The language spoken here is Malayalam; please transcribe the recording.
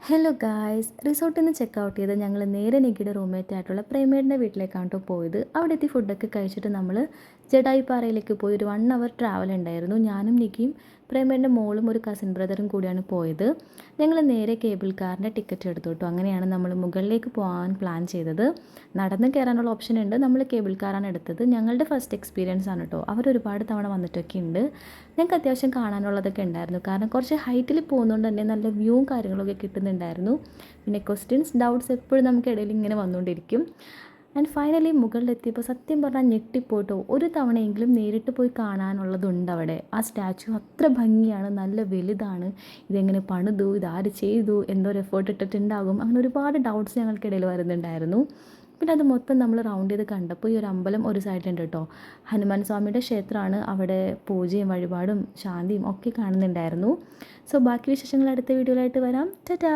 ഹലോ ഗായ്സ്, റിസോർട്ടിൽ നിന്ന് ചെക്ക് ഔട്ട് ചെയ്ത് ഞങ്ങൾ നേരെ നിക്കിയുടെ റൂംമേറ്റ് ആയിട്ടുള്ള പ്രേമേടിൻ്റെ വീട്ടിലേക്കാണ് കേട്ടോ പോയത്. അവിടെ എത്തി ഫുഡൊക്കെ കഴിച്ചിട്ട് നമ്മൾ ജഡായിപ്പാറയിലേക്ക് പോയി ഒരു 1 അവർ ട്രാവൽ ഉണ്ടായിരുന്നു. ഞാനും നിക്കിയും പ്രേമേടിൻ്റെ മോളും ഒരു കസിൻ ബ്രദറും കൂടിയാണ് പോയത്. ഞങ്ങൾ നേരെ കേബിൾ കാറിൻ്റെ ടിക്കറ്റ് എടുത്തു കേട്ടോ. അങ്ങനെയാണ് നമ്മൾ മുകളിലേക്ക് പോകാൻ പ്ലാൻ ചെയ്തത്. നടന്ന് കയറാനുള്ള ഓപ്ഷൻ ഉണ്ട്, നമ്മൾ കേബിൾ കാറാണ് എടുത്തത്. ഞങ്ങളുടെ ഫസ്റ്റ് എക്സ്പീരിയൻസ് ആണ് കേട്ടോ. അവരൊരുപാട് തവണ വന്നിട്ടൊക്കെ ഉണ്ട്. ഞങ്ങൾക്ക് അത്യാവശ്യം കാണാനുള്ളതൊക്കെ ഉണ്ടായിരുന്നു, കാരണം കുറച്ച് ഹൈറ്റിൽ പോകുന്നതുകൊണ്ട് തന്നെ നല്ല വ്യൂവും കാര്യങ്ങളൊക്കെ കിട്ടുന്നുണ്ടായിരുന്നു. പിന്നെ ക്വസ്റ്റ്യൻസ് ഡൗട്ട്സ് എപ്പോഴും നമുക്കിടയിൽ ഇങ്ങനെ വന്നുകൊണ്ടിരിക്കും. ആൻഡ് ഫൈനലി മുകളിലെത്തിയപ്പോൾ സത്യം പറഞ്ഞാൽ ഞെട്ടിപ്പോട്ടോ. ഒരു തവണയെങ്കിലും നേരിട്ട് പോയി കാണാനുള്ളതുണ്ട് അവിടെ. ആ സ്റ്റാച്ചു അത്ര ഭംഗിയാണ്, നല്ല വലുതാണ്. ഇതെങ്ങനെ പണിതു, ഇതാര് ചെയ്തു, എന്തോ ഒരു എഫേർട്ട് ഇട്ടിട്ടുണ്ടാകും, അങ്ങനെ ഒരുപാട് ഡൗട്ട്സ് ഞങ്ങൾക്കിടയിൽ വരുന്നുണ്ടായിരുന്നു. പിന്നെ അത് മൊത്തം നമ്മൾ റൗണ്ട് ചെയ്ത് കണ്ടപ്പോൾ ഈ ഒരു അമ്പലം ഒരു സൈഡിലുണ്ട് കേട്ടോ. ഹനുമാൻ സ്വാമിയുടെ ക്ഷേത്രമാണ്. അവിടെ പൂജയും വഴിപാടും ശാന്തിയും ഒക്കെ കാണുന്നുണ്ടായിരുന്നു. സോ ബാക്കി വിശേഷങ്ങൾ അടുത്ത വീഡിയോയിലായിട്ട് വരാം. ടാറ്റാ.